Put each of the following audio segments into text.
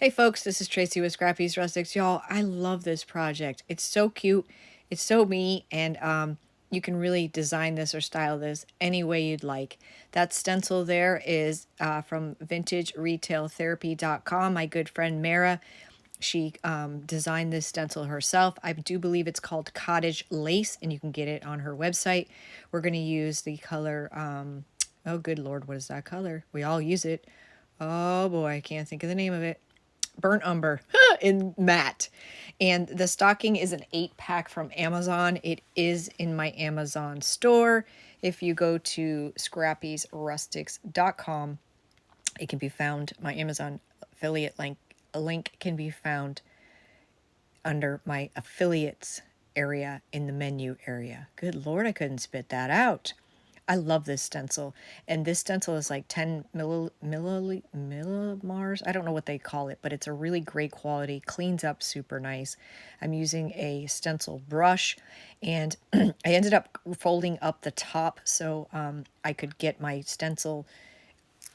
Hey folks, this is Tracy with Scrappy's Rustics. Y'all, I love this project. It's so cute. It's so me, and you can really design this or style this any way you'd like. That stencil there is from vintageretailtherapy.com. My good friend Mara, she designed this stencil herself. I do believe it's called Cottage Lace, and you can get it on her website. We're going to use the color, oh good Lord, what is that color? We all use it. Oh boy, I can't think of the name of it. Burnt umber in matte. And the stocking is an 8-pack from Amazon. It is in my Amazon store. If you go to scrappysrustics.com, it can be found. My Amazon affiliate link can be found under my affiliates area in the menu area. Good Lord, I couldn't spit that out. I love this stencil, and this stencil is like 10 millimars. I don't know what they call it, but it's a really great quality, cleans up super nice. I'm using a stencil brush, and I ended up folding up the top so I could get my stencil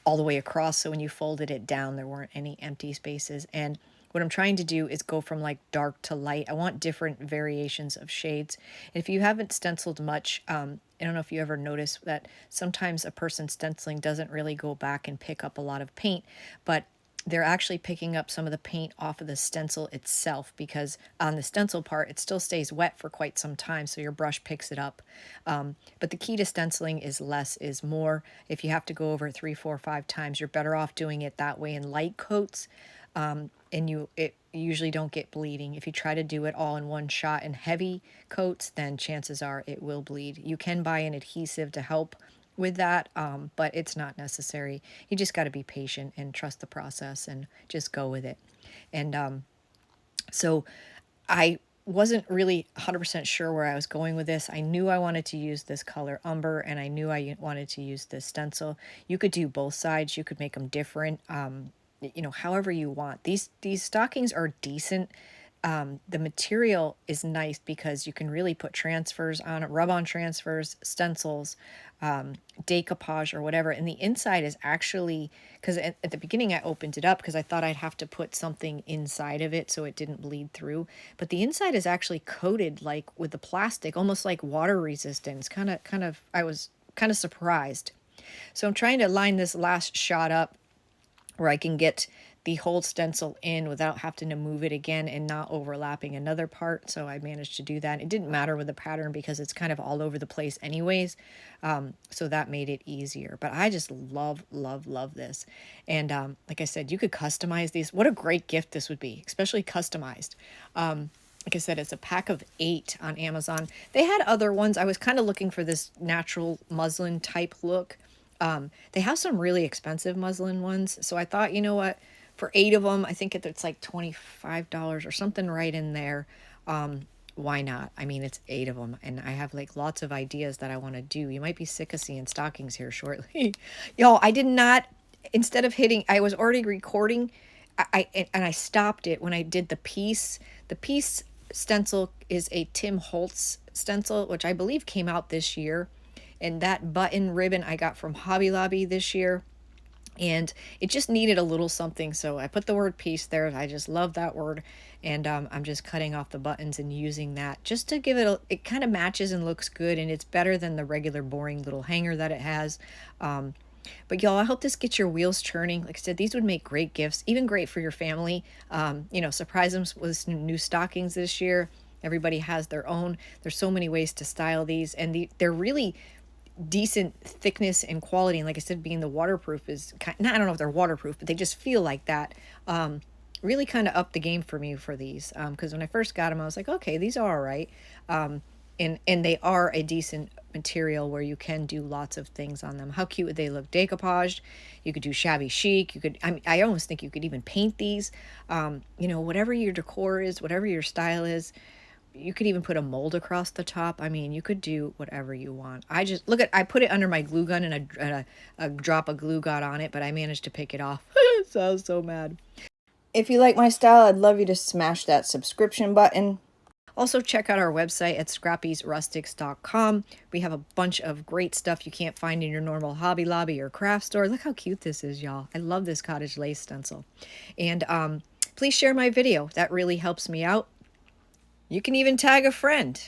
all the way across, so when you folded it down there weren't any empty spaces. And what I'm trying to do is go from like dark to light. I want different variations of shades. And if you haven't stenciled much, I don't know if you ever notice that sometimes a person stenciling doesn't really go back and pick up a lot of paint, but they're actually picking up some of the paint off of the stencil itself, because on the stencil part it still stays wet for quite some time, so your brush picks it up. But the key to stenciling is less is more. If you have to go over it 3, 4, 5 times, you're better off doing it that way in light coats, and you usually don't get bleeding. If you try to do it all in one shot in heavy coats, then chances are it will bleed. You can buy an adhesive to help with that, but it's not necessary. You just got to be patient and trust the process and just go with it. And so I wasn't really 100% sure where I was going with this. I knew I wanted to use this color umber, and I knew I wanted to use this stencil. You could do both sides. You could make them different, however you want. These stockings are decent. The material is nice because you can really put transfers on it, rub-on transfers, stencils, decoupage or whatever. And the inside is actually, because at the beginning I opened it up because I thought I'd have to put something inside of it so it didn't bleed through. But the inside is actually coated like with the plastic, almost like water resistance. I was kind of surprised. So I'm trying to line this last shot up where I can get the whole stencil in without having to move it again and not overlapping another part. So I managed to do that. It didn't matter with the pattern because it's kind of all over the place anyways. So that made it easier. But I just love, love, love this. And like I said, you could customize these. What a great gift this would be, especially customized. Like I said, it's a pack of 8 on Amazon. They had other ones. I was kind of looking for this natural muslin type look. They have some really expensive muslin ones. So I thought, you know what? For 8 of them, I think it's like $25 or something right in there. Why not? I mean, it's 8 of them, and I have like lots of ideas that I want to do. You might be sick of seeing stockings here shortly. Y'all, I did not, instead of hitting, I was already recording, I stopped it when I did the piece. The piece stencil is a Tim Holtz stencil, which I believe came out this year. And that button ribbon I got from Hobby Lobby this year. And it just needed a little something, so I put the word piece there. I just love that word, and I'm just cutting off the buttons and using that just to give it it kind of matches and looks good, and it's better than the regular boring little hanger that it has. But y'all, I hope this gets your wheels churning. Like I said, these would make great gifts, even great for your family. Surprise them with some new stockings this year. Everybody has their own. There's so many ways to style these, and they're really decent thickness and quality. And like I said, being the waterproof is I don't know if they're waterproof, but they just feel like that. Really kind of upped the game for me for these, because when I first got them I was like, okay, these are all right. And they are a decent material where you can do lots of things on them. How cute would they look decoupaged? You could do shabby chic. You could, I almost think you could even paint these. Whatever your decor is, whatever your style is, you could even put a mold across the top. I mean, you could do whatever you want. I put it under my glue gun, and a drop of glue got on it, but I managed to pick it off. So I was so mad. If you like my style, I'd love you to smash that subscription button. Also, check out our website at scrappysrustics.com. We have a bunch of great stuff you can't find in your normal Hobby Lobby or craft store. Look how cute this is, y'all. I love this cottage lace stencil. And please share my video. That really helps me out. You can even tag a friend.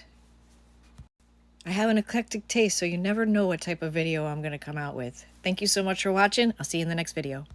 I have an eclectic taste, so you never know what type of video I'm going to come out with. Thank you so much for watching. I'll see you in the next video.